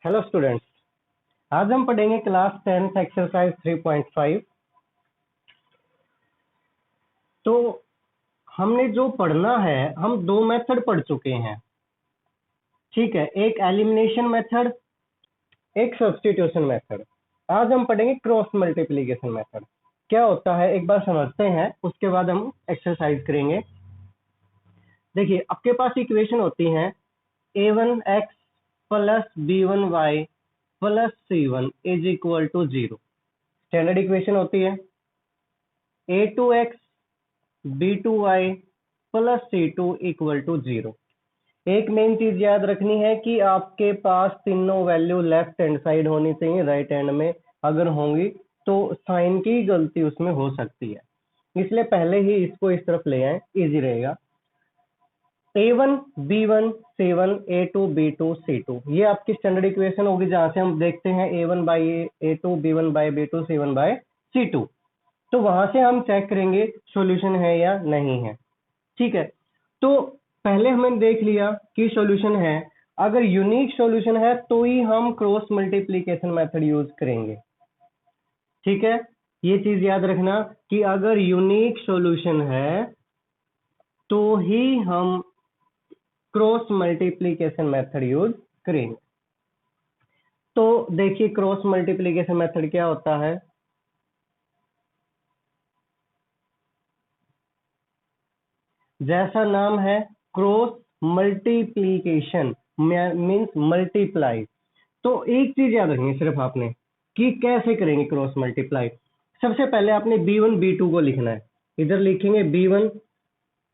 Hello students, आज हम पढ़ेंगे क्लास 10 एक्सरसाइज 3.5। तो हमने जो पढ़ना है, हम दो मेथड पढ़ चुके हैं। ठीक है, एक एलिमिनेशन मेथड, एक सब्स्टिट्यूशन मेथड। आज हम पढ़ेंगे क्रॉस मल्टीप्लिकेशन मेथड। क्या होता है एक बार समझते हैं, उसके बाद हम एक्सरसाइज करेंगे। देखिए, आपके पास इक्वेशन होती है a1x plus b1y plus c1 is equal to 0। Standard equation होती है a2x b2y plus c2 equal to 0। एक मेन चीज याद रखनी है कि आपके पास तीनों वैल्यू लेफ्ट हैंड साइड होनी चाहिए। राइट हैंड में अगर होंगी तो साइन की गलती उसमें हो सकती है, इसलिए पहले ही इसको इस तरफ ले आए, इजी रहेगा। a1 b1 c1 a2 b2 c2 ये आपकी स्टैंडर्ड इक्वेशन होगी, जहां से हम देखते हैं a1 by a2 b1 by b2 c1 by c2। तो वहां से हम चेक करेंगे सॉल्यूशन है या नहीं है। ठीक है, तो पहले हमने देख लिया कि सॉल्यूशन है। अगर यूनिक सॉल्यूशन है तो ही हम क्रॉस मल्टीप्लिकेशन मेथड यूज करेंगे। ठीक है, ये चीज याद रखना कि अगर यूनिक सॉल्यूशन है तो ही हम क्रॉस मल्टीप्लिकेशन मेथड यूज करेंगे। तो देखिए, क्रॉस मल्टीप्लिकेशन मेथड क्या होता है। जैसा नाम है, क्रॉस मल्टीप्लिकेशन मीन्स मल्टीप्लाई। तो एक चीज याद रखनी है सिर्फ आपने कि कैसे करेंगे क्रॉस मल्टीप्लाई। सबसे पहले आपने b1 b2 को लिखना है। इधर लिखेंगे b1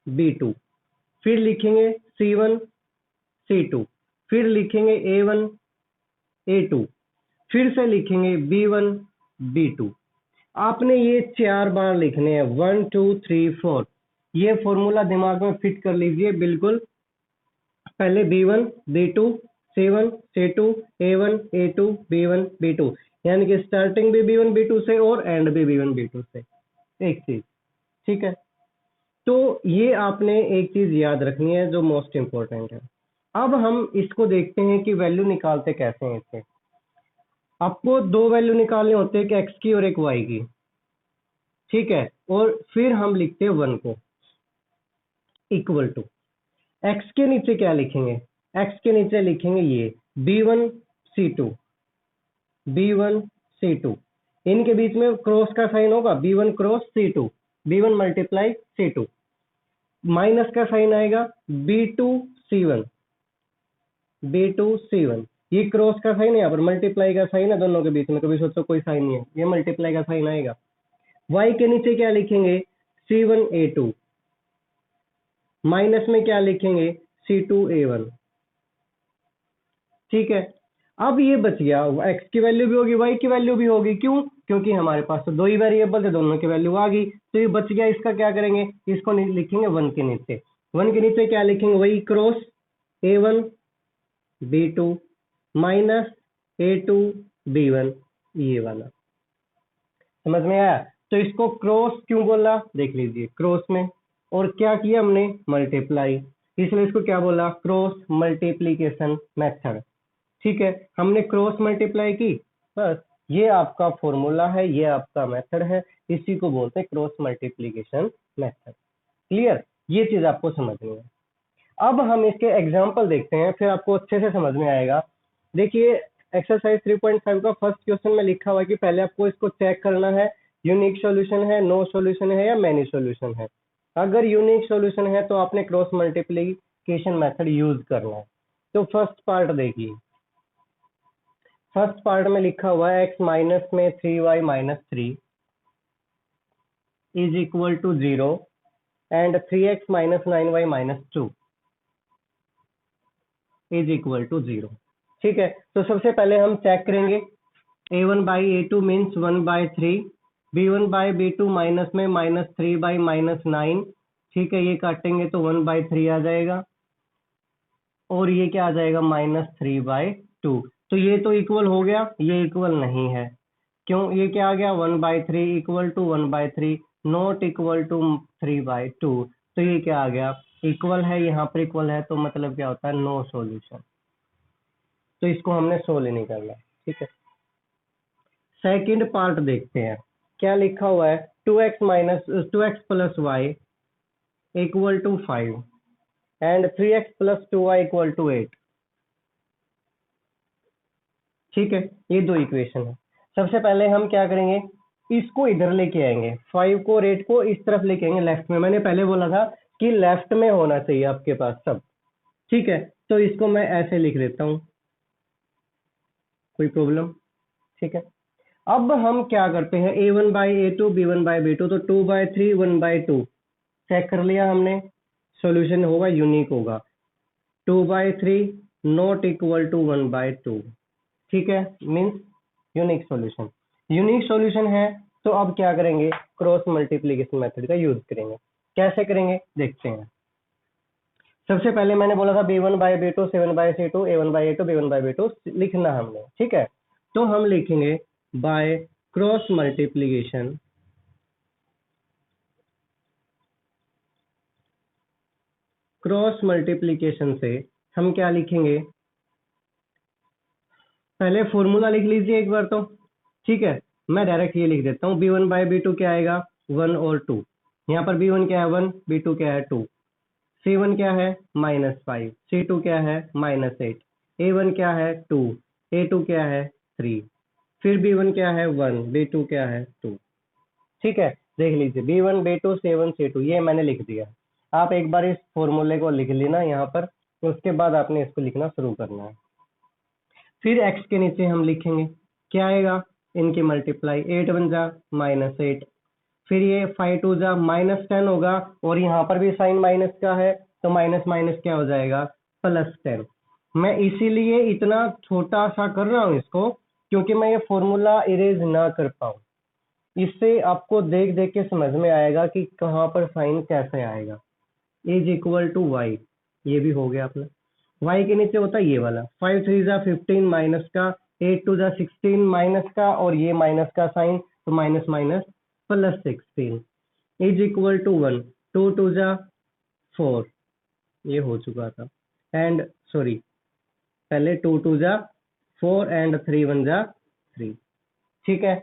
b2, फिर लिखेंगे c1 c2, फिर लिखेंगे a1 a2, फिर से लिखेंगे b1 b2। आपने ये 4 बार लिखने हैं, 1 2 3 4। ये फॉर्मूला दिमाग में फिट कर लीजिए बिल्कुल। पहले b1 b2 c1 c2 a1 a2 b1 b2, यानी कि स्टार्टिंग भी b1 b2 से और एंड भी b1 b2 से। एक चीज, ठीक है। तो ये आपने एक चीज याद रखनी है जो मोस्ट इंपॉर्टेंट है। अब हम इसको देखते हैं कि वैल्यू निकालते कैसे हैं इससे। आपको दो वैल्यू निकालने होते हैं, एक एक्स की और एक वाई की। ठीक है, और फिर हम लिखते हैं 1 को इक्वल टू। एक्स के नीचे क्या लिखेंगे, एक्स के नीचे लिखेंगे ये b1 c2 b1 c2। इनके बीच में क्रॉस का साइन होगा, b1 cross c2, b1 multiply c2। Minus का साइन आएगा b2 c1 b2 c1। ये क्रॉस का साइन है, यहाँ पर मल्टीप्लाई का साइन है दोनों के बीच में। कभी सोचो कोई साइन नहीं है, ये मल्टीप्लाई का साइन आएगा। y के नीचे क्या लिखेंगे c1 a2, माइनस में क्या लिखेंगे c2 a1। ठीक है, अब ये बच गया, x की वैल्यू भी होगी y की वैल्यू भी होगी। क्यों? क्योंकि हमारे पास तो दो ही वेरिएबल थे, दोनों की वैल्यू आ गई। तो ये बच गया, इसका क्या करेंगे, इसको लिखेंगे 1 के नीचे। 1 के नीचे क्या लिखेंगे, वही cross a1 b2 minus a2 b1, ये वाला। समझ में आया? तो इसको क्रॉस क्यों बोला, देख लीजिए। क्रॉस में और क्या किया हमने, मल्टीप्लाई, इसलिए इसको क्या बोला, क्रॉस मल्टीप्लिकेशन मेथड। ठीक है, हमने क्रॉस मल्टीप्लाई की, बस ये आपका फॉर्मूला है, ये आपका मेथड है, इसी को बोलते हैं क्रॉस मल्टीप्लिकेशन मेथड। क्लियर? ये चीज आपको समझनी है। अब हम इसके एग्जांपल देखते हैं, फिर आपको अच्छे से समझ में आएगा। देखिए, एक्सरसाइज 3.5 का फर्स्ट क्वेश्चन में लिखा हुआ है कि पहले आपको इसको चेक करना है यूनिक सॉल्यूशन है, नो सॉल्यूशन है या मैनी सॉल्यूशन है। अगर यूनिक सॉल्यूशन है तो आपने क्रॉस मल्टीप्लिकेशन मेथड यूज करना है। तो फर्स्ट पार्ट देखिए, फर्स्ट पार्ट में लिखा हुआ है x माइनस में 3y minus 3 is equal to 0 and 3x minus 9y minus 2 is equal to 0। ठीक है, तो सबसे पहले हम चेक करेंगे a1 by a2 means 1 by 3, b1 by b2 minus में माइनस 3 बाई माइनस 9। ठीक है, ये काटेंगे तो 1 बाई 3 आ जाएगा, और ये क्या आ जाएगा, माइनस 3 बाई 2। तो ये तो इक्वल हो गया, ये इक्वल नहीं है। क्यों? ये क्या आ गया, 1 by 3 equal to 1 by 3 not equal to 3 by 2। तो ये क्या आ गया, इक्वल है, यहाँ पर इक्वल है, तो मतलब क्या होता है, नो सॉल्यूशन। तो इसको हमने सोल्व नहीं करना, ठीक है। सेकंड पार्ट देखते हैं, क्या लिखा हुआ है, 2x plus Y equal to 5 and 3x plus 2y equal to 8, ठीक है। ये दो इक्वेशन है। सबसे पहले हम क्या करेंगे, इसको इधर लेके आएंगे, 5 को 8 को इस तरफ लेके आएंगे लेफ्ट में। मैंने पहले बोला था कि लेफ्ट में होना चाहिए आपके पास सब, ठीक है। तो इसको मैं ऐसे लिख देता हूं, कोई प्रॉब्लम, ठीक है। अब हम क्या करते हैं, a1 by a2 b1 by b2, तो 2/3 1/2 चेक कर लिया हमने, सॉल्यूशन होगा यूनिक होगा, 2/3 नॉट इक्वल टू 1/2, ठीक है, means unique solution. Unique solution है तो अब क्या करेंगे, क्रॉस मल्टीप्लिकेशन मेथड का यूज करेंगे। कैसे करेंगे देखते हैं। सबसे पहले मैंने बोला था b1 by b2 7/c2 a1 by a2 b1 by b2 लिखना हमने, ठीक है। तो हम लिखेंगे बाय क्रॉस मल्टीप्लिकेशन से हम क्या लिखेंगे, पहले फॉर्मूला लिख लीजिए एक बार तो, ठीक है। मैं डायरेक्ट ये लिख देता हूँ, b1 बाई b2 क्या आएगा 1 और 2, यहाँ पर b1 क्या है 1, b2 क्या है 2, c1 क्या है -5, c2 क्या है -8, a1 क्या है 2, a2 क्या है 3, फिर b1 क्या है 1, b2 क्या है 2, ठीक है। देख लीजिए b1 b2 c1 c2 ये मैंने लिख दिया। आप एक बार इस फॉर्मूले को लिख लेना यहाँ पर, उसके बाद आपने इसको लिखना शुरू करना है। फिर x के नीचे हम लिखेंगे, क्या आएगा, इनकी मल्टीप्लाई, 8 1 जा -8, फिर ये 5 2 जा -10 होगा, और यहाँ पर भी साइन माइनस का है, तो माइनस माइनस क्या हो जाएगा +10। मैं इसीलिए इतना छोटा सा कर रहा हूँ इसको, क्योंकि मैं ये फॉर्मूला इरेज ना कर पाऊँ। इससे आपको देख देख के समझ में आएगा कि कहाँ पर साइन कैसे आएगा। इज इक्वल टू वाई, ये भी हो गया अपना। वाई के नीचे होता है ये वाला, 5 3 जा 15 माइनस का, 8 2 जा 16 माइनस का, और ये माइनस का साइन, तो minus minus +16 is equal to 1, 2 2 जा 4, ये हो चुका था, एंड सॉरी पहले 2 2 जा 4 एंड 3 1 जा 3, ठीक है।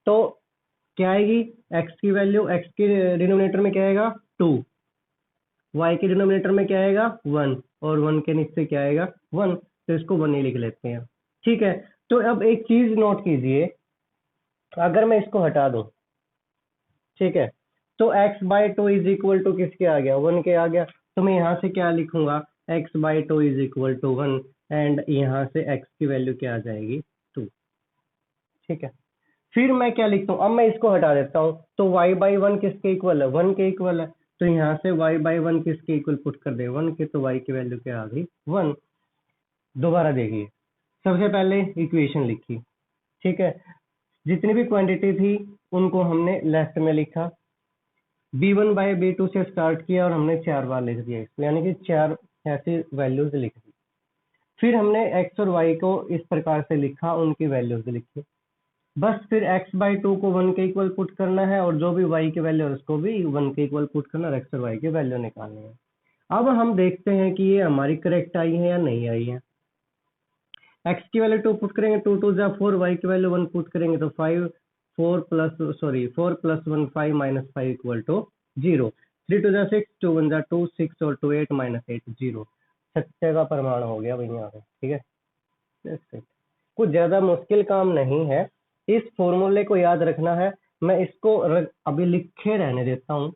तो क्या आएगी, x की वैल्यू, x के डिनोमिनेटर में क्या आएगा 2, y के डिनोमिनेटर में क्या आएगा 1, और 1 के नीचे क्या आएगा 1, तो इसको 1 ही लिख लेते हैं, ठीक है। तो अब एक चीज नोट कीजिए, अगर मैं इसको हटा दूं, ठीक है, तो x/2 इज इक्वल टू किसके आ गया 1 के आ गया, तो मैं यहाँ से क्या लिखूंगा, x/2 is equal to 1, and यहाँ से x की वैल्यू क्या आ जाएगी 2, ठीक है। फिर मैं क्या लिखता हूँ, अब मैं इसको हटा देता हूँ, तो y/1 किसके इक्वल है 1 के इक्वल है, तो यहाँ से y/1 किसके इक्वल पुट कर दे 1 के, तो y की वैल्यू क्या आ गई 1। दोबारा देखिए, सबसे पहले इक्वेशन लिखी, ठीक है, जितनी भी क्वांटिटी थी उनको हमने लेफ्ट में लिखा, b1 बाई b2 से स्टार्ट किया और हमने 4 बार लिख दिया इसको, यानी कि 4 ऐसी वैल्यूज लिख दी। फिर हमने x और y को इस प्रकार से लिखा, उनकी वैल्यूज लिखी, बस फिर x/2 को 1 के इक्वल पुट करना है, और जो भी y की वैल्यू है उसको भी 1 के इक्वल पुट करना, और x और y की वैल्यू निकालनी है। अब हम देखते हैं कि ये हमारी करेक्ट आई है या नहीं आई है। x की वैल्यू 2 पुट करेंगे, 2 2 जा 4, y की वैल्यू 1 पुट करेंगे, तो 4 + 1 5 माइनस 5 इक्वल टू 0, 3 2 जा 6, 2 1 जा 2, 6 और 2 8 -8 0, सत्य का प्रमाण हो गया भाई यहाँ पे, ठीक है। That's it। कुछ ज्यादा मुश्किल काम नहीं है, इस फॉर्मूले को याद रखना है। मैं इसको अभी लिखे रहने देता हूँ,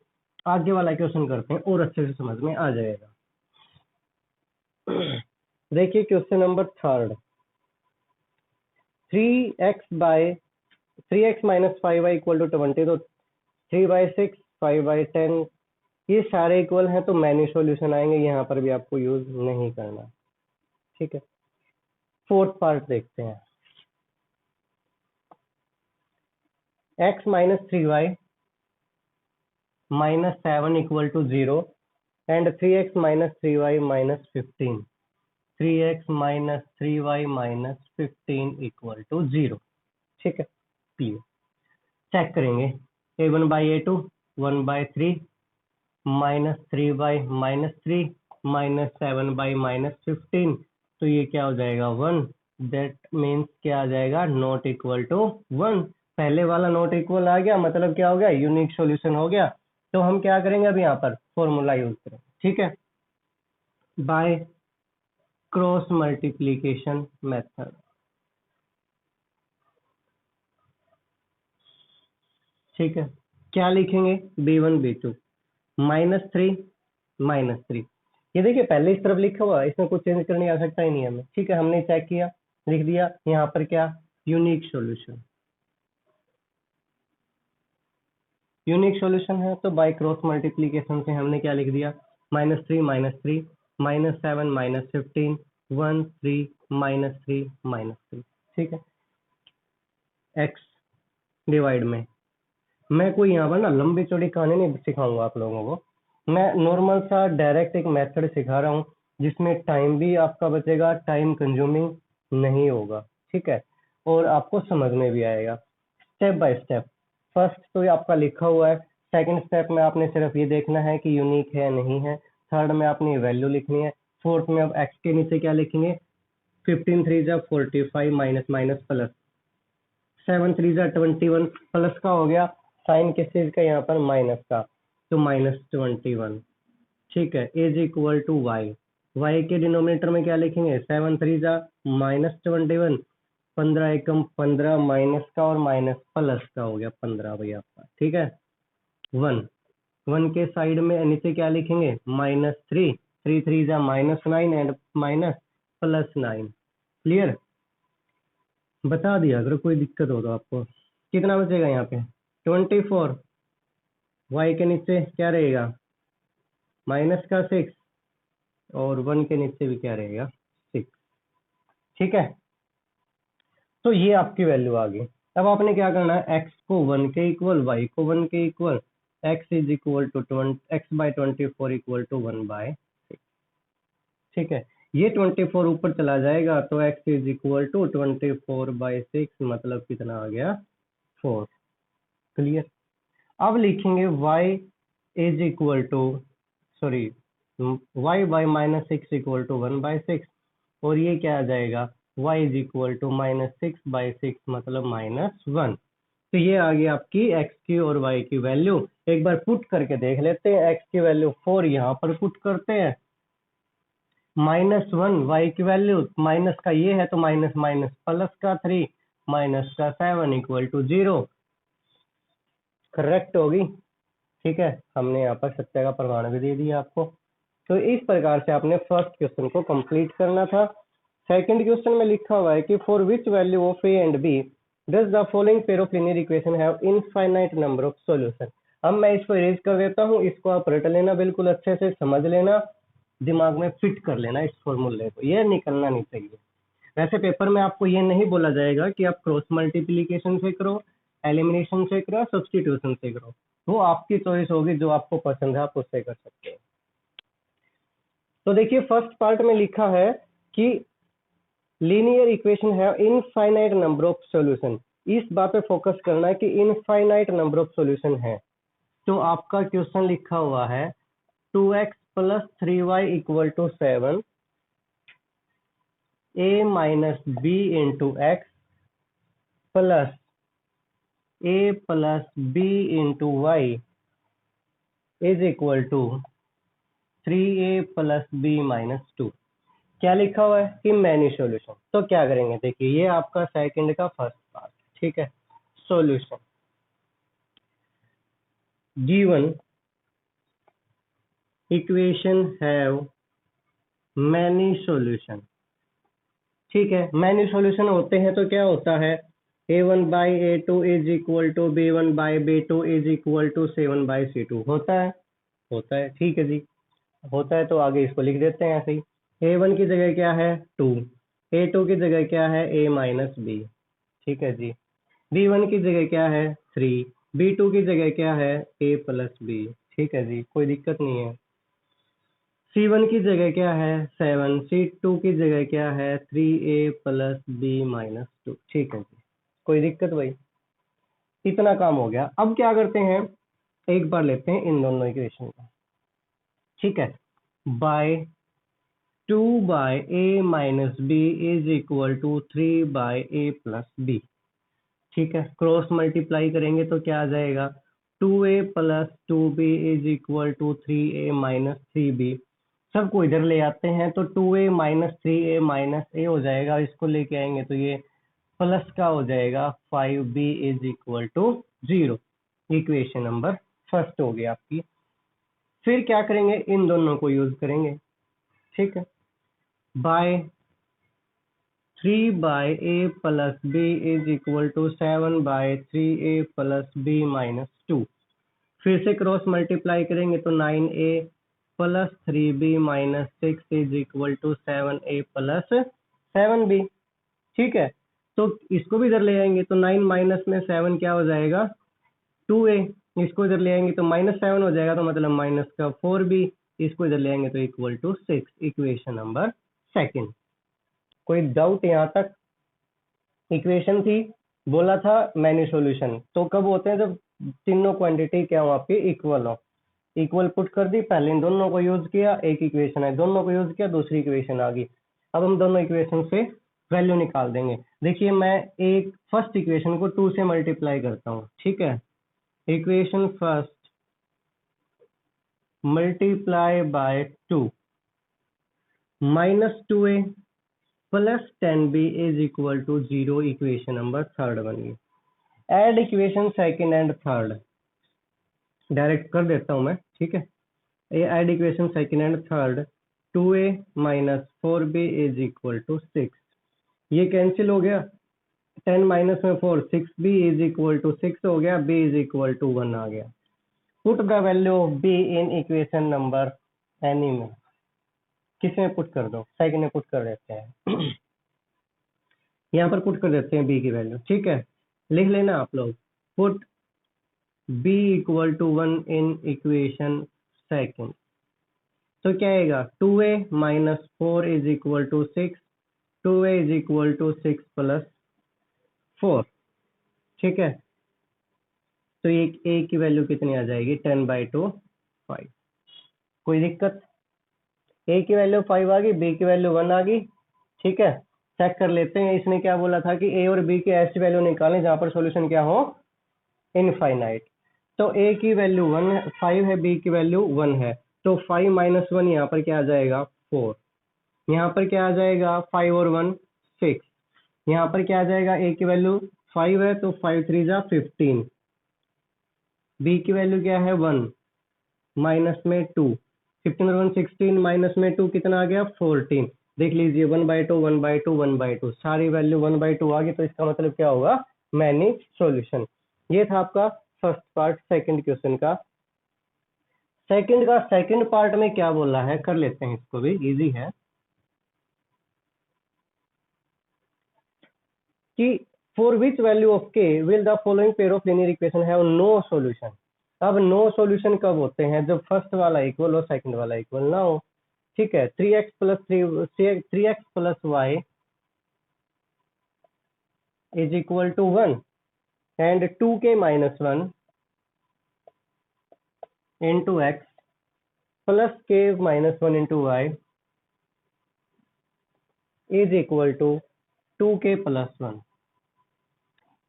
आगे वाला क्वेश्चन करते हैं और अच्छे से समझ में आ जाएगा। देखिए question number 3, 3x - 5y equal to 20, तो 3/6 5/10 ये सारे इक्वल हैं, तो मैन्यू सॉल्यूशन आएंगे, यहाँ पर भी आपको यूज नहीं करना, ठीक है। फोर्थ पार्ट देखते हैं, x - 3y -7 equal to 0, and 3x - 3y -15, 3x - 3y -15 equal to 0, ठीक है। क्लियर, चेक करेंगे, a1 बाई a2 1/3 -3 - -3 -7 बाई -15, तो ये क्या हो जाएगा 1, दैट मीन्स क्या आ जाएगा, नॉट इक्वल टू 1। पहले वाला नॉट इक्वल आ गया, मतलब क्या हो गया, यूनिक सॉल्यूशन हो गया। तो हम क्या करेंगे अब यहाँ पर फॉर्मूला यूज करेंगे, ठीक है, बाय क्रॉस मल्टीप्लीकेशन मेथड। ठीक है, क्या लिखेंगे, b1 b2 -3 -3। ये देखिए पहले इस तरफ लिखा हुआ है, इसमें कुछ चेंज करने की आवश्यकता ही नहीं है हमें। ठीक है, हमने चेक किया, लिख दिया यहाँ पर क्या, यूनिक सॉल्यूशन। यूनिक सॉल्यूशन है तो बाय क्रॉस मल्टीप्लीकेशन से हमने क्या लिख दिया, -3 -3 -7 -15 1 3 -3 -3। ठीक है, x डिवाइड में, मैं कोई यहाँ पर ना लंबी चौड़ी कहानी नहीं सिखाऊंगा आप लोगों को, मैं नॉर्मल सा डायरेक्ट एक मेथड सिखा रहा हूँ जिसमें टाइम भी आपका बचेगा, टाइम कंज्यूमिंग नहीं होगा। ठीक है, और आपको समझ में भी आएगा स्टेप बाय स्टेप। फर्स्ट तो ये आपका लिखा हुआ है, सेकंड स्टेप में आपने सिर्फ ये देखना है कि यूनिक है नहीं है, थर्ड में आपने वैल्यू लिखनी है, फोर्थ में अब एक्स के नीचे क्या लिखेंगे, 15 3 जा 45 माइनस माइनस प्लस 7 3 जा 21 प्लस का हो गया, साइन किस चीज का यहाँ पर, माइनस का, तो -21। ठीक है, is equal to y, y के डिनोमिनेटर में क्या लिखेंगे, 7 3 जा -21, 15 एकम 15 माइनस का और माइनस प्लस का हो गया 15 भाई आपका। ठीक है, 1 1 के साइड में नीचे क्या लिखेंगे, -3 3 3 जा -9 एंड माइनस +9। क्लियर, बता दिया, अगर कोई दिक्कत हो तो आपको। कितना बचेगा यहाँ पे, 24, वाई के नीचे क्या रहेगा, माइनस का 6 और 1 के नीचे भी क्या रहेगा, 6। ठीक है, तो ये आपकी वैल्यू आ गई। अब आपने क्या करना है, x को 1 के इक्वल, y को 1 के equal, x is equal to x/24 equal to 1/6। ठीक है, ये 24 ऊपर चला जाएगा तो x इज इक्वल टू 24/6, मतलब कितना आ गया, 4। क्लियर, अब लिखेंगे y is equal to, sorry, y/-6 equal to 1/6, और ये क्या आ जाएगा, y इज इक्वल टू -6/6 मतलब -1। तो ये आ गई आपकी x की और y की वैल्यू। एक बार पुट करके देख लेते हैं, x की वैल्यू 4 यहाँ पर पुट करते हैं, -1 y की वैल्यू, माइनस का ये है तो माइनस माइनस प्लस का 3 माइनस का 7 इक्वल टू 0। करेक्ट होगी। ठीक है, हमने यहाँ पर सत्य का प्रमाण भी दे दिया आपको। तो इस प्रकार से आपने फर्स्ट क्वेश्चन को कंप्लीट करना था। सेकंड क्वेश्चन में लिखा हुआ है कि for which value of a and b does the following pair of linear equation have infinite number of solution. अब मैं इसको इरेज कर देता हूँ, इसको आप रट लेना, बिल्कुल अच्छे से समझ लेना, दिमाग में फिट कर लेना इस फॉर्मूले को, ये निकलना नहीं चाहिए। वैसे पेपर में आपको ये नहीं बोला जाएगा कि आप क्रॉस मल्टीप्लीकेशन से करो, एलिमिनेशन से करो, सब्सटीट्यूशन से करो, वो आपकी चॉइस होगी, जो आपको पसंद है आप उससे कर सकते हैं। तो देखिए फर्स्ट पार्ट में लिखा है कि लीनियर इक्वेशन है इनफाइनाइट नंबर ऑफ सॉल्यूशन, इस बात पे फोकस करना है कि इनफाइनाइट नंबर ऑफ सॉल्यूशन है। तो आपका क्वेश्चन लिखा हुआ है 2x + 3y = 7, a - b × x plus a + b × y is equal to 3a + b - 2। क्या लिखा हुआ है कि मैनी सॉल्यूशन। तो क्या करेंगे, देखिए ये आपका सेकंड का फर्स्ट पार्ट। ठीक है, solution given equation have many solution. ठीक है, मैनी सॉल्यूशन होते हैं तो क्या होता है, a1/a2 is equal to b1/b2 is equal to 7/c2 होता है, होता है। ठीक है जी, होता है तो आगे इसको लिख देते हैं ऐसे ही। a1 की जगह क्या है 2, a2 की जगह क्या है a - b। ठीक है जी, b1 की जगह क्या है 3, b2 की जगह क्या है a + b। ठीक है जी, कोई दिक्कत नहीं है। c1 की जगह क्या है 7, c2 की जगह क्या है 3a + b - 2। ठीक है जी, कोई दिक्कत भाई, इतना काम हो गया। अब क्या करते हैं, एक बार लेते हैं इन दोनों इक्वेशन को। ठीक है, by 2/a minus b is equal to 3/a plus b. ठीक है, क्रॉस मल्टीप्लाई करेंगे तो क्या आ जाएगा, 2a plus 2b is equal to 3a minus 3b। सबको इधर ले आते हैं तो 2a minus 3a minus a हो जाएगा, इसको लेके आएंगे तो ये प्लस का हो जाएगा 5b is equal to 0। Equation number first हो गई आपकी। फिर क्या करेंगे, इन दोनों को यूज करेंगे। ठीक है, by 3/a plus b is equal to 7/3a plus b minus 2। फिर से क्रॉस मल्टीप्लाई करेंगे तो 9a plus 3b minus 6 is equal to 7a plus 7b। ठीक है, तो इसको भी इधर ले आएंगे तो 9 माइनस में 7 क्या हो जाएगा, 2a। इसको इधर ले आएंगे तो -7 हो जाएगा, तो मतलब माइनस का 4b। इसको इधर ले आएंगे तो equal to 6। Equation number second. कोई डाउट यहाँ तक? इक्वेशन थी, बोला था मैनी सॉल्यूशन तो कब होते हैं, जब तीनों क्वांटिटी क्या हो आपकी इक्वल हो। इक्वल पुट कर दी, पहले इन दोनों को यूज किया, एक इक्वेशन है, दोनों को यूज किया, दूसरी इक्वेशन आ गई। अब हम दोनों इक्वेशन से वैल्यू निकाल देंगे। देखिए मैं एक फर्स्ट इक्वेशन को 2 से मल्टीप्लाई करता हूँ। ठीक है, equation first multiply by 2 minus 2a plus 10b is equal to 0। Equation number third बन गई। Add equation second and third direct कर देता हूं मैं। ठीक है, ये add equation second and third, 2a minus 4b is equal to 6। ये कैंसिल हो गया, 10 माइनस में 4, 6b इज इक्वल टू 6 हो गया, b इज इक्वल टू 1 आ गया। Put the value of b in equation number any में। किस में पुट कर दो, सेकंड में पुट कर देते हैं। यहाँ पर पुट कर देते हैं b की वैल्यू। ठीक है, लिख लेना आप लोग, put b equal to 1 in equation second. तो क्या आएगा, 2a minus 4 is equal to 6, 2a is equal to 6 plus 4। ठीक है, तो ये a की वैल्यू कितनी आ जाएगी, 10/2 5। कोई दिक्कत? a की वैल्यू 5 आ गई, b की वैल्यू 1 आ गई। ठीक है, चेक कर लेते हैं। इसने क्या बोला था कि a और b की ऐसी वैल्यू निकालें जहां पर सॉल्यूशन क्या हो, इनफाइनाइट। तो a की वैल्यू 5 है, b की वैल्यू 1 है, तो 5 माइनस 1 यहाँ पर क्या आ जाएगा, 4। यहाँ पर क्या आ जाएगा, 5 और 1 6। यहाँ पर क्या आ जाएगा, a की वैल्यू 5 है तो 5 3 जा 15। b की वैल्यू क्या है, 1 माइनस में 2, 15 और 1 16, माइनस में 2 कितना आ गया, 14। देख लीजिए 1/2 1/2 1/2 सारी वैल्यू 1/2 आ गई, तो इसका मतलब क्या होगा, मैनी सॉल्यूशन। ये था आपका फर्स्ट पार्ट सेकंड क्वेश्चन का। सेकंड पार्ट में क्या बोला है, कर लेते हैं, इसको भी इजी है कि for which value of k will the following pair of linear equation have no solution. अब नो सॉल्यूशन कब होते हैं, जब फर्स्ट वाला इक्वल और सेकंड वाला इक्वल ना हो। ठीक है, 3x plus y is equal to 1 and 2k minus 1 into x plus k minus 1 into y is equal to 2k plus 1।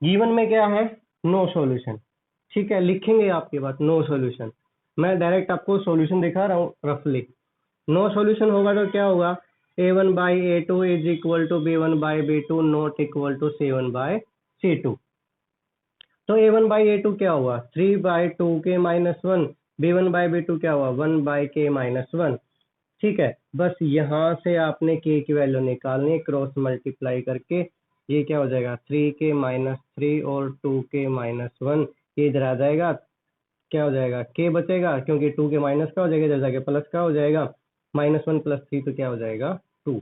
Given में क्या है, नो सॉल्यूशन। ठीक है, लिखेंगे आपके पास नो सॉल्यूशन। मैं डायरेक्ट आपको सॉल्यूशन दिखा रहा हूँ रफली। नो सॉल्यूशन होगा तो क्या होगा, a1/a2 is equal to b1/b2 not equal to c1/c2। तो a1/a2 क्या हुआ, 3/2k माइनस 1, b1/b2 क्या हुआ, 1/k माइनस 1। ठीक है, बस यहाँ से आपने k की वैल्यू निकालनी है क्रॉस मल्टीप्लाई करके। ये क्या हो जाएगा, 3k माइनस 3 और 2k माइनस 1, ये इधर आ जाएगा, क्या हो जाएगा, k बचेगा क्योंकि 2k माइनस का हो जाएगा, इधर जाके प्लस का हो जाएगा, -1 + 3 तो क्या हो जाएगा 2।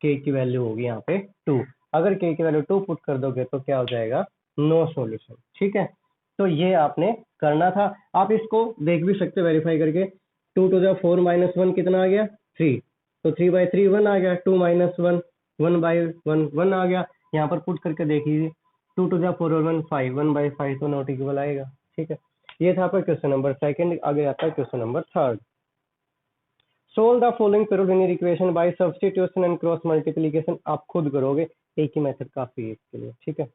k की वैल्यू होगी यहाँ पे 2। अगर k की वैल्यू 2 पुट कर दोगे तो क्या हो जाएगा, नो सॉल्यूशन। ठीक है, तो ये आपने करना था। आप इसको देख भी सकते वेरीफाई करके, 2 to the 4 - 1 कितना आ गया, 3। तो 3/3 1 आ गया, 2 - 1 1/1 1 आ गया। यहाँ पर पुट करके देख लीजिए, 2 to the 4 और 1 5, 1/5 तो नॉट इक्वल आएगा। ठीक है, ये था आपका क्वेश्चन नंबर सेकंड। आगे आता है question number third. Solve the following pair of linear equation by substitution and cross multiplication. आप खुद करोगे, एक ही मेथड काफी है इसके लिए, ठीक है।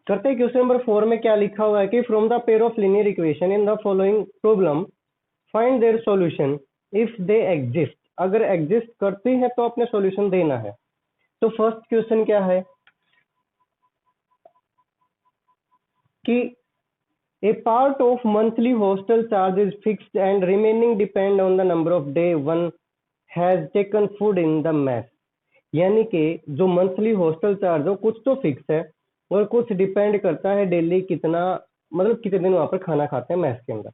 करते हैं क्वेश्चन नंबर 4 में क्या लिखा हुआ है कि from the pair of linear equation in the following problem find their solution if they exist. अगर एग्जिस्ट करती है तो अपने सॉल्यूशन देना है। तो फर्स्ट क्वेश्चन क्या है कि a part of monthly hostel charge is fixed and remaining depend on the number of day one has taken food in the mess। यानी कि जो मंथली हॉस्टल चार्ज हो कुछ तो फिक्स है और कुछ डिपेंड करता है डेली कितना, मतलब कितने दिन वहां पर खाना खाते हैं मैस के अंदर।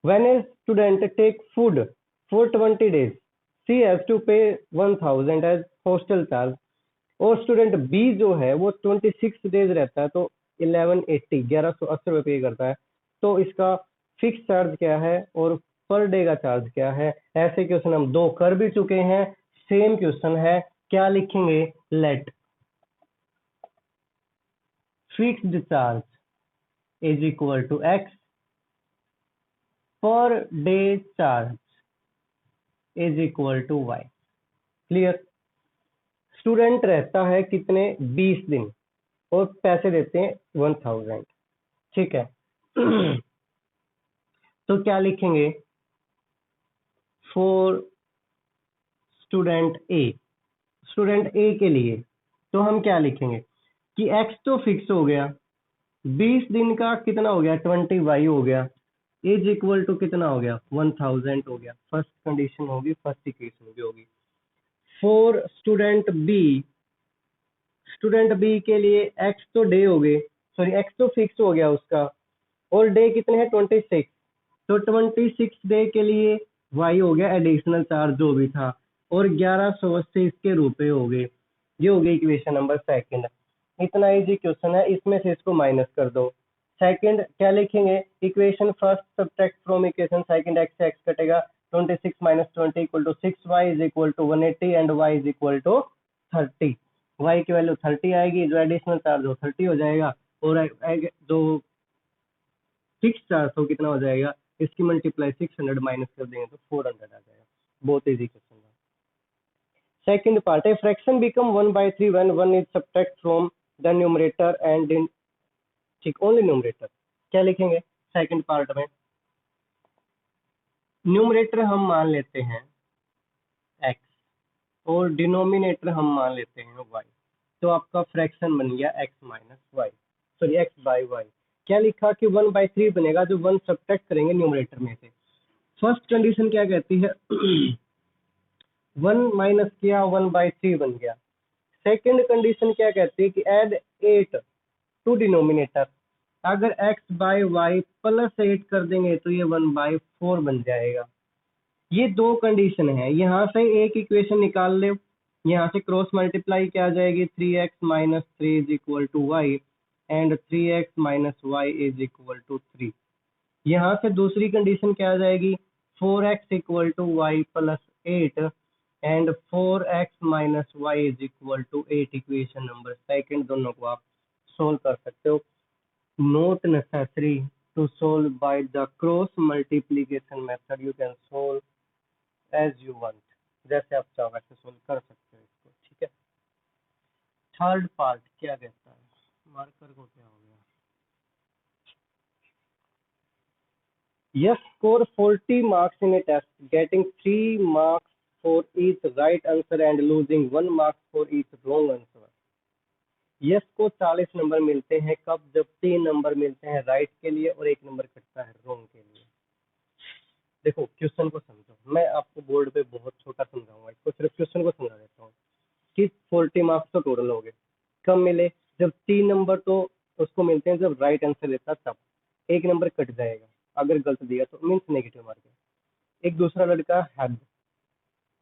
When a student take food for 20 days, she has to pay 1000 as hostel charge। और स्टूडेंट बी जो है वो 26 डेज रहता है तो 1180 रुपये पे करता है। तो इसका फिक्स चार्ज क्या है और पर डे का चार्ज क्या है। ऐसे क्वेश्चन हम दो कर भी चुके हैं, सेम क्वेश्चन है। क्या लिखेंगे, let fixed charge is equal to x, per day charge is equal to y. Clear. Student रहता है कितने, 20 दिन और पैसे देते हैं 1000, ठीक है। तो क्या लिखेंगे फॉर स्टूडेंट ए, स्टूडेंट ए के लिए तो हम क्या लिखेंगे कि एक्स तो फिक्स हो गया, 20 दिन का कितना हो गया 20 वाई हो गया, इज इक्वल टू कितना हो गया 1000 हो गया। फर्स्ट कंडीशन होगी, फर्स्ट इक्वेशन होगी। For student B, student B के लिए एक्स तो डे हो गए, सॉरी एक्स तो फिक्स हो गया उसका, और डे कितने हैं 26। तो 26 डे के लिए वाई हो गया एडिशनल चार्ज जो भी था, और 1180 इसके रुपए हो गए। ये हो गई इक्वेशन नंबर सेकंड। इतना इजी क्वेश्चन है, इसमें से इसको माइनस कर दो। सेकंड क्या लिखेंगे, equation first subtract from equation second, x से एक्स कटेगा, 26 minus 20 equal to 6, y is equal to 180 and y is equal to 30। Y की वैल्यू 30 आएगी, जो एडिशनल चार्ज हो 30 हो जाएगा, और जो फिक्स चार्ज हो कितना हो जाएगा, इसकी मल्टीप्लाई 600 माइनस कर देंगे तो 400 आ जाएगा। बहुत इजी क्वेश्चन है। सेकंड पार्ट है fraction become 1/3 when 1 is subtract from the numerator and in, ठीक, ओनली न्यूमरेटर। क्या लिखेंगे सेकंड पार्ट में, न्यूमरेटर हम मान लेते हैं x और डिनोमिनेटर हम मान लेते हैं y। तो आपका फ्रैक्शन बन गया x minus y, sorry x by y. क्या लिखा कि 1/3 बनेगा, जो 1 सब्ट्रैक्ट करेंगे न्यूमरेटर में से। फर्स्ट कंडीशन क्या कहती है 1 माइनस किया 1/3 बन गया। सेकंड कंडीशन क्या कहती है कि ऐड 8 टू डिनोमिनेटर। अगर x बाई वाई प्लस 8 कर देंगे तो ये 1/4 बन जाएगा। ये दो कंडीशन है, यहाँ से एक इक्वेशन निकाल ले, यहाँ से क्रॉस मल्टीप्लाई क्या आ जाएगी 3x minus 3 is equal to y and 3x minus y is equal to 3। यहाँ से दूसरी कंडीशन क्या आ जाएगी 4x equal to y plus 8 and 4x minus y is equal to 8। Equation number second दोनों को आप सोल्व कर सकते हो। Not necessary to solve by the cross multiplication method, you can solve as you want, जैसे आप चाहो वैसे सोल्व कर सकते हो इसको, ठीक है। थर्ड पार्ट क्या कहता है, मार्कर को क्या हो गया, yes score 40 marks in a test getting 3 marks for each right answer and losing 1 mark for each wrong answer। Yes को 40 नंबर मिलते हैं कब, जब 3 नंबर मिलते हैं राइट के लिए और 1 नंबर कटता है रॉन्ग के लिए। देखो क्वेश्चन को समझो, मैं आपको बोर्ड पे बहुत छोटा समझाऊंगा, इसको सिर्फ क्वेश्चन को समझा देता हूँ कि 40 मार्क्स तो टोटल हो गए, कब मिले, जब 3 नंबर तो उसको मिलते हैं जब राइट आंसर देता तब। 1 नंबर कट जाएगा अगर गलत दिया तो, मीन्स नेगेटिव मार्क है। एक दूसरा लड़का है,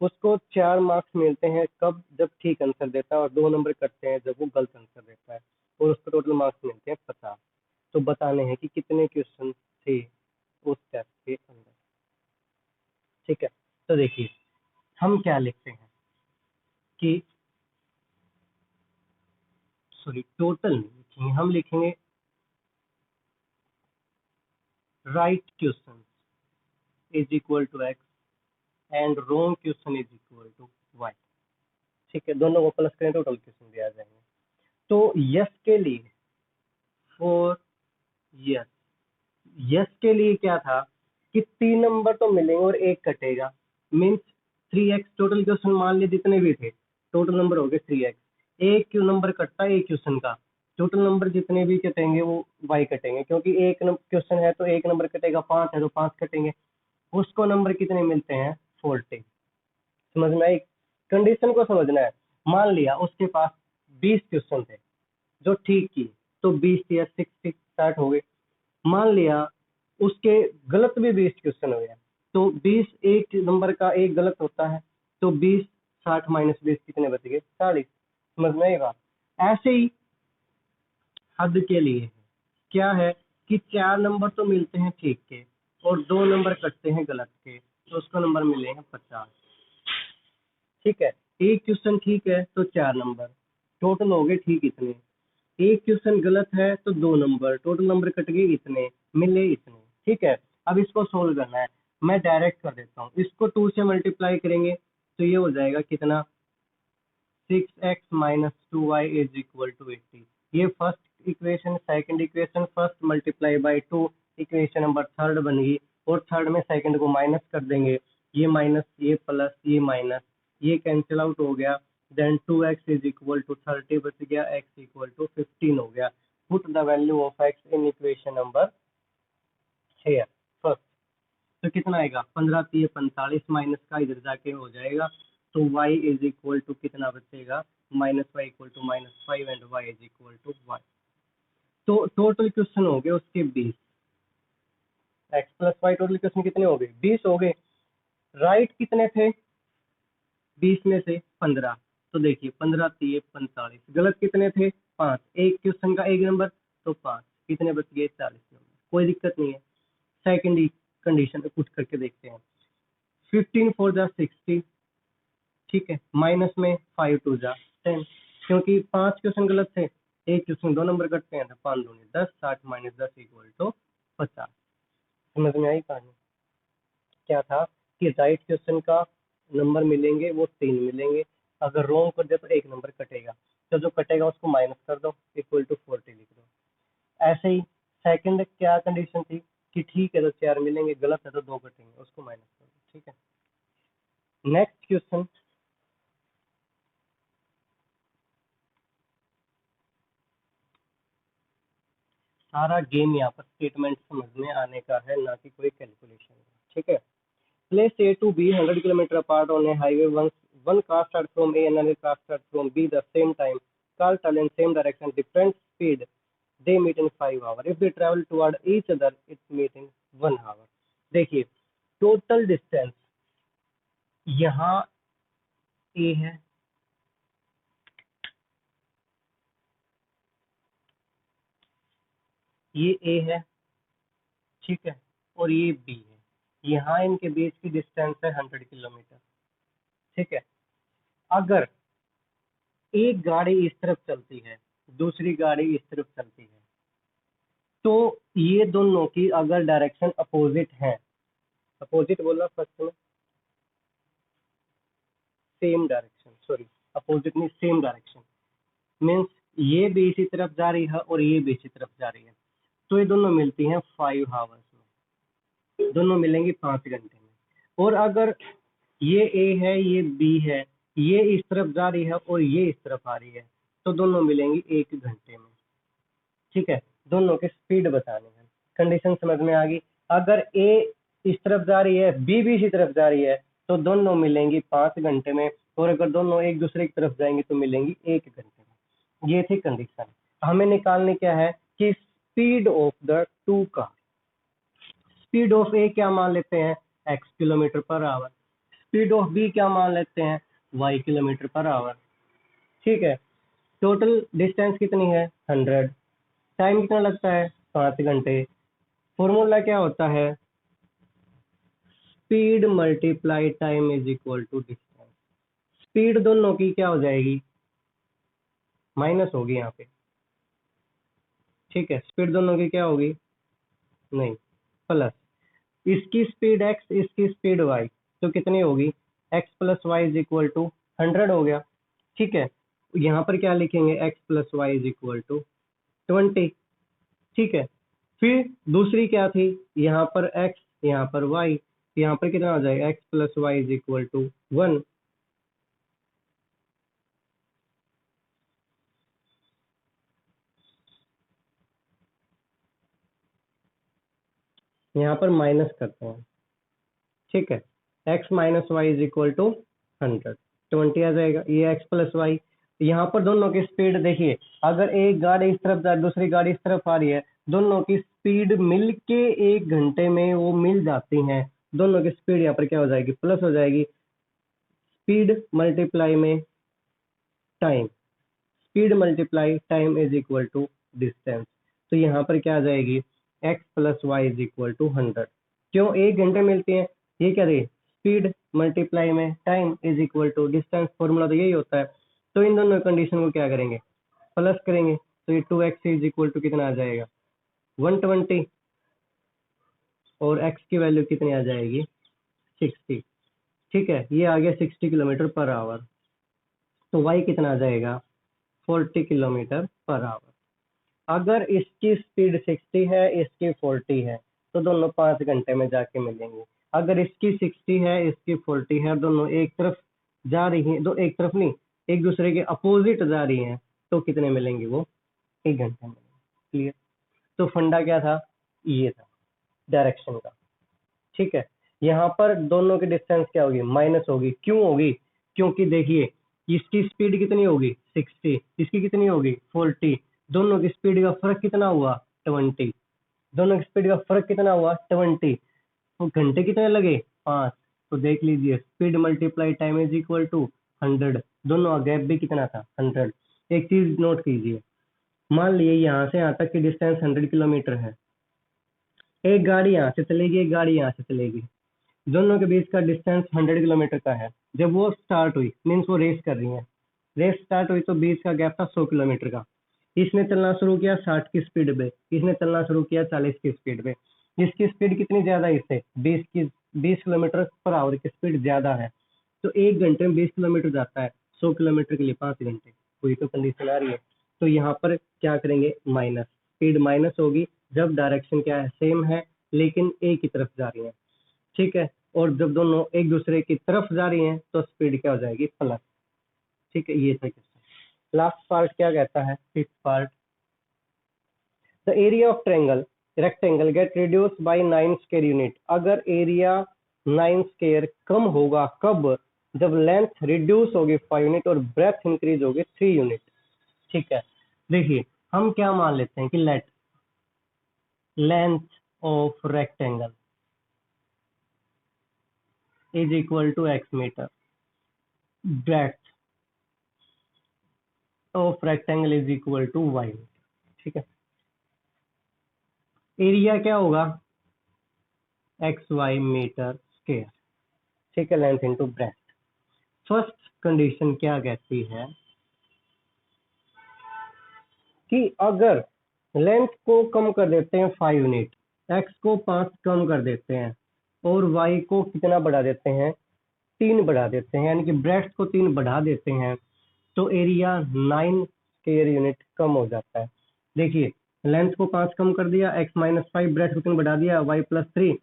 उसको 4 मार्क्स मिलते हैं कब, जब ठीक आंसर देता है, और 2 नंबर कटते हैं जब वो गलत आंसर देता है, और उसको टोटल मार्क्स मिलते हैं 50। तो बताने हैं कि कितने क्वेश्चन थे उस टेस्ट के अंदर, ठीक है। तो देखिए हम क्या लिखते हैं कि, सॉरी टोटल नहीं लिखेंगे, हम लिखेंगे right question is equal to x and wrong question is equal to y. ठीक है, दोनों को प्लस करें तो टोटल क्वेश्चन भी आ जाएंगे। तो यस के लिए, फॉर यस, यस के लिए क्या था कि 3 नंबर तो मिलेंगे और एक कटेगा, मीन्स 3x। टोटल क्वेश्चन मान लिए जितने भी थे, टोटल नंबर हो गए 3x। एक क्यों नंबर कटता है एक क्वेश्चन का, टोटल नंबर जितने भी कटेंगे वो y कटेंगे, क्योंकि एक क्वेश्चन है तो एक नंबर कटेगा, 5 है तो 5 कटेंगे। उसको नंबर कितने मिलते हैं, 40। समझ में आई? कंडीशन को समझना है। मान लिया उसके पास 20 क्वेश्चन थे जो ठीक किए, तो 20 या 60 60 हो गए। मान लिया उसके गलत भी 20 क्वेश्चन हो गया, तो 20 एक नंबर का एक गलत होता है, तो 20 60 माइनस 20 कितने बच गए, 40। समझ में आई बात? ऐसे ही हद के लिए है, क्या है कि 4 नंबर तो मिलते हैं ठीक के और 2 नंबर कटते हैं गलत के, तो उसको नंबर मिलेंगे 50। ठीक है, एक क्वेश्चन ठीक है तो 4 नंबर, टोटल हो गए ठीक इतने। एक क्वेश्चन गलत है तो 2 नंबर, टोटल नंबर कट गए इतने, मिले इतने। ठीक है, अब इसको सोल्व करना है, मैं डायरेक्ट कर देता हूँ। इसको 2 से मल्टीप्लाई करेंगे तो ये हो जाएगा कितना, 6x minus 2y is equal to 80। ये first equation, second equation, first multiply by 2 equation number third बन गई, और थर्ड में सेकंड को माइनस कर देंगे, ये माइनस ये प्लस ये माइनस, ये कैंसिल आउट हो गया। Then 2x is equal to 30 बच गया, x इक्वल टू 15 हो गया। Put the value of x in equation number 6 first. तो कितना आएगा, 15 3 45 माइनस का इधर जाके हो जाएगा, तो y इज इक्वल टू कितना बचेगा, minus y equal to -5 and y is equal to 1। तो टोटल क्वेश्चन हो गए उसके 20, x plus y total question कितने हो गए, 20 हो गए। राइट कितने थे, 20 में से 15, तो देखिए 15 3 45, गलत कितने थे, 5, एक क्वेश्चन का एक नंबर, तो 5 कितने बच गए, 40 नंबर। कोई दिक्कत नहीं है। सेकंड कंडीशन पे पुट करके देखते हैं, 15 4 जा 60, ठीक है, माइनस में 5 2 जा 10, क्योंकि 5 क्वेश्चन गलत थे, एक क्वेश्चन 2 नंबर कटते हैं, तो 5 दूनी 10, 60 माइनस 10 इक्वल टू 50। समझ में आई कहानी? क्या था कि राइट क्वेश्चन का नंबर मिलेंगे वो 3 मिलेंगे, अगर रॉन्ग कर दे तो एक नंबर कटेगा, तो जो कटेगा उसको माइनस कर दो, इक्वल टू 40 लिख दो। ऐसे ही सेकंड क्या कंडीशन थी कि ठीक है तो 4 मिलेंगे, गलत है तो 2 कटेंगे, उसको माइनस कर दो। ठीक है, नेक्स्ट क्वेश्चन, सारा गेम यहाँ पर स्टेटमेंट समझने आने का है, ना कि कोई कैलकुलेशन का। ठीक है, place A to B 100 kilometre apart on A highway, one car start from A and another car start from B the same time, car travel in same direction, different speed, they meet in 5 hours, if they travel toward each other it meet in 1 hour। देखिए total distance यहाँ A है, ये A है, ठीक है, और ये B है, यहाँ इनके बीच की डिस्टेंस है 100 किलोमीटर। ठीक है, अगर एक गाड़ी इस तरफ चलती है, दूसरी गाड़ी इस तरफ चलती है, तो ये दोनों की अगर डायरेक्शन अपोजिट है, अपोजिट बोला फर्स्ट में, सेम डायरेक्शन, सॉरी अपोजिट नहीं सेम डायरेक्शन, मीन्स ये भी इसी तरफ जा रही है और ये भी इसी तरफ जा रही है, तो ये दोनों मिलती हैं 5 आवर्स में, दोनों मिलेंगी 5 घंटे में। और अगर ये ए है ये बी है, ये इस तरफ जा रही है और ये इस तरफ आ रही है, तो दोनों मिलेंगी 1 घंटे में। ठीक है, दोनों के स्पीड बताने हैं। कंडीशन समझ में आ गई? अगर ए इस तरफ जा रही है, बी भी इसी तरफ जा रही है, तो दोनों मिलेंगी 5 घंटे में, और अगर दोनों एक दूसरे की तरफ जाएंगी तो मिलेंगी 1 घंटे में। ये थी कंडीशन। हमें निकालनी क्या है कि speed of the two car. Speed of A क्या मान लेते हैं, x kilometre per hour, speed of B क्या मान लेते हैं, y किलोमीटर पर आवर। ठीक है, टोटल डिस्टेंस कितनी है, 100, टाइम कितना लगता है, 5 घंटे। फॉर्मूला क्या होता है, speed multiply time is equal to distance. Speed दोनों की क्या हो जाएगी, माइनस होगी यहाँ पे। ठीक है, स्पीड दोनों की क्या होगी, नहीं, प्लस, इसकी स्पीड x, इसकी स्पीड y, तो कितनी होगी, x plus y is equal to 100 हो गया। ठीक है, यहाँ पर क्या लिखेंगे, x plus y is equal to 20। ठीक है, फिर दूसरी क्या थी, यहाँ पर x, यहाँ पर y, यहाँ पर कितना हो जाएगा, x plus y is equal to 1। यहाँ पर माइनस करते हैं। ठीक है, x minus y is equal to 100, 20 आ जाएगा, ये x प्लस वाई। यहाँ पर दोनों की स्पीड देखिए, अगर एक गाड़ी इस तरफ जा दूसरी गाड़ी इस तरफ आ रही है, दोनों की स्पीड मिल के 1 घंटे में वो मिल जाती हैं। दोनों की स्पीड यहाँ पर क्या हो जाएगी, प्लस हो जाएगी। स्पीड मल्टीप्लाई में time, speed multiply time is equal to distance. तो यहाँ पर क्या आ जाएगी, x plus y is equal to 100। क्यों, 1 घंटे मिलती है, ये क्या रही, स्पीड मल्टीप्लाई में time is equal to distance, formula तो यही होता है। तो इन दोनों कंडीशन को क्या करेंगे, प्लस करेंगे, तो ये 2x इज इक्वल टू कितना आ जाएगा, 120, और x की वैल्यू कितनी आ जाएगी, 60। ठीक है, ये आ गया 60 किलोमीटर पर आवर। तो y कितना आ जाएगा, 40 किलोमीटर पर आवर। अगर इसकी स्पीड 60 है, इसकी 40 है, तो दोनों 5 घंटे में जाके मिलेंगे। अगर इसकी 60 है, इसकी 40 है, दोनों एक तरफ जा रही हैं, दो एक तरफ नहीं, एक दूसरे के अपोजिट जा रही हैं, तो कितने मिलेंगे, वो 1 घंटे में। क्लियर। तो फंडा क्या था, ये था डायरेक्शन का। ठीक है, यहाँ पर दोनों की डिस्टेंस क्या होगी, माइनस होगी। क्यों होगी, क्योंकि देखिए इसकी स्पीड कितनी होगी, 60, इसकी कितनी होगी, 40, दोनों की स्पीड का फर्क कितना हुआ, 20। दोनों की स्पीड का फर्क कितना हुआ, 20। तो घंटे कितने लगे, 5। तो देख लीजिए, speed multiply time is equal to 100, दोनों का गैप भी कितना था, 100। एक चीज नोट कीजिए, मान लिए यहाँ से यहाँ तक की डिस्टेंस 100 किलोमीटर है, एक गाड़ी यहाँ से चलेगी, एक गाड़ी यहाँ से चलेगी, दोनों के बीच का डिस्टेंस 100 किलोमीटर का है। जब वो स्टार्ट हुई, मीन्स वो रेस कर रही है, रेस स्टार्ट हुई तो बीच का गैप था 100 किलोमीटर का। इसने चलना शुरू किया 60 की स्पीड पे, इसने चलना शुरू किया 40 की स्पीड पे। इसकी स्पीड कितनी ज्यादा है, इससे 20 किलोमीटर पर आवर की स्पीड ज्यादा है। तो 1 घंटे में 20 किलोमीटर जाता है, 100 किलोमीटर के लिए 5 घंटे, कोई तो कंडीशन आ रही है। तो यहाँ पर क्या करेंगे, माइनस, स्पीड माइनस होगी जब डायरेक्शन क्या है, सेम है, लेकिन एक ही तरफ जा रही है। ठीक है, और जब दोनों एक दूसरे की तरफ जा रही हैं तो स्पीड क्या हो जाएगी, प्लस। ठीक है, ये था क्वेश्चन। लास्ट पार्ट क्या कहता है, fifth part, the area of triangle rectangle get reduce by 9 square unit. अगर एरिया 9 स्क्वायर कम होगा कब, जब लेंथ रिड्यूस होगी 5 यूनिट और ब्रेथ इंक्रीज होगी 3 यूनिट। ठीक है, देखिए हम क्या मान लेते हैं कि let length of rectangle is equal to x metre, breadth of rectangle is equal to y। ठीक है, एरिया क्या होगा, एक्स वाई मीटर स्क्वायर। ठीक है, length into breadth. First condition क्या कहती है कि अगर लेंथ को कम कर देते हैं 5 यूनिट, एक्स को 5 कम कर देते हैं और वाई को कितना बढ़ा देते हैं, 3 बढ़ा देते हैं, यानी कि ब्रेथ को 3 बढ़ा देते हैं, तो एरिया 9 स्क्वायर यूनिट कम हो जाता है। देखिए, लेंथ को 5 कम कर दिया, x माइनस 5, ब्रेथ को 3 बढ़ा दिया, y प्लस 3,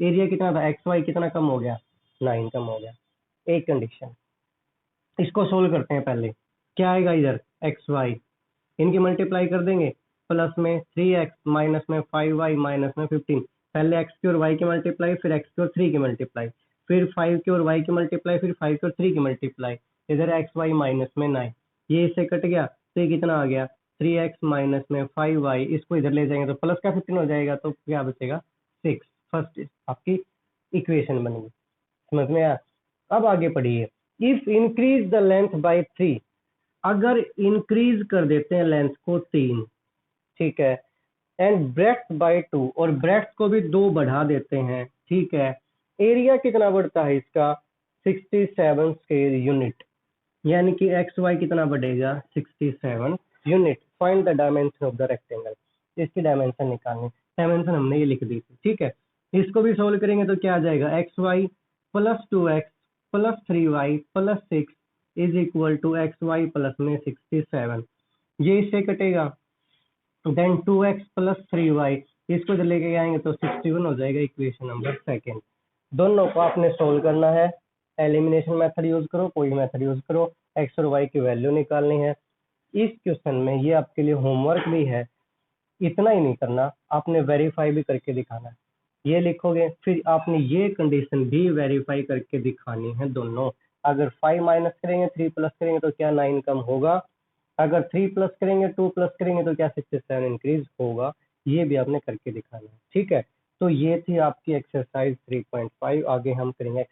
एरिया कितना था, एक्स वाई कितना कम हो गया, 9 कम हो गया। एक कंडीशन। इसको सोल्व करते हैं, पहले क्या आएगा इधर, एक्स वाई, इनकी मल्टीप्लाई कर देंगे, प्लस में 3x, माइनस में 5y, माइनस में 15। पहले x की और y की मल्टीप्लाई, फिर x की और 3 की मल्टीप्लाई, फिर 5 की और y की मल्टीप्लाई, फिर 5 की और 3 की मल्टीप्लाई, इधर एक्स वाई माइनस में 9, ये इससे कट गया, तो ये कितना आ गया, 3x माइनस में 5y, इसको इधर ले जाएंगे तो प्लस का 15 हो जाएगा, तो क्या बचेगा, 6। फर्स्ट आपकी इक्वेशन बन गई, समझ में आया। अब आगे पढ़िए, if increase the length bye 3, अगर इंक्रीज कर देते हैं लेंथ को 3, ठीक है, एंड ब्रेथ बाय 2, और ब्रेथ को भी 2 बढ़ा देते हैं, ठीक है, एरिया कितना बढ़ता है इसका, 67 स्क्वायर यूनिट, यानी कि एक्स वाई कितना बढ़ेगा, 67 unit. Find the dimension of the rectangle, इसकी डायमेंशन निकालनी, डायमेंशन हमने ये लिख दी थी। ठीक है, इसको भी सोल्व करेंगे तो क्या आ जाएगा, x y +2x plus 3y plus 6 is equal to xy plus में 67, ये इससे कटेगा। देन 2x प्लस 3y, इसको जब लेके आएंगे तो 61 हो जाएगा, इक्वेशन नंबर सेकेंड। दोनों को आपने सोल्व करना है, एलिमिनेशन मेथड यूज करो, कोई मेथड यूज करो, x और y की वैल्यू निकालनी है। इस क्वेश्चन में ये आपके लिए होमवर्क भी है, इतना ही नहीं करना, आपने वेरीफाई भी करके दिखाना है। ये लिखोगे, फिर आपने ये कंडीशन भी वेरीफाई करके दिखानी है दोनों। अगर 5 माइनस करेंगे 3 प्लस करेंगे तो क्या 9 कम होगा, अगर 3 प्लस करेंगे 2 प्लस करेंगे तो क्या 67 इंक्रीज होगा, ये भी आपने करके दिखाना है। ठीक है, तो ये थी आपकी एक्सरसाइज 3.5। आगे हम करेंगे